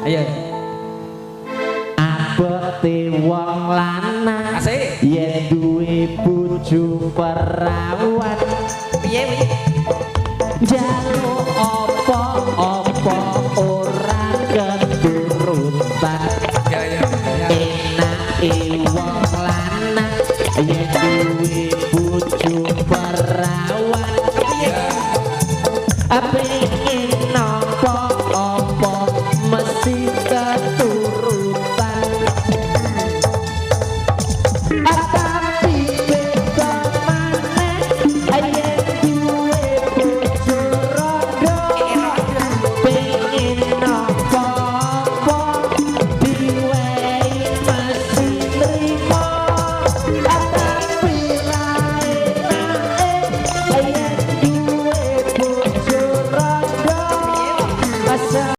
Ayo. Abote wong lanang Asik. yen duwe bojo perawan Piye? jaluk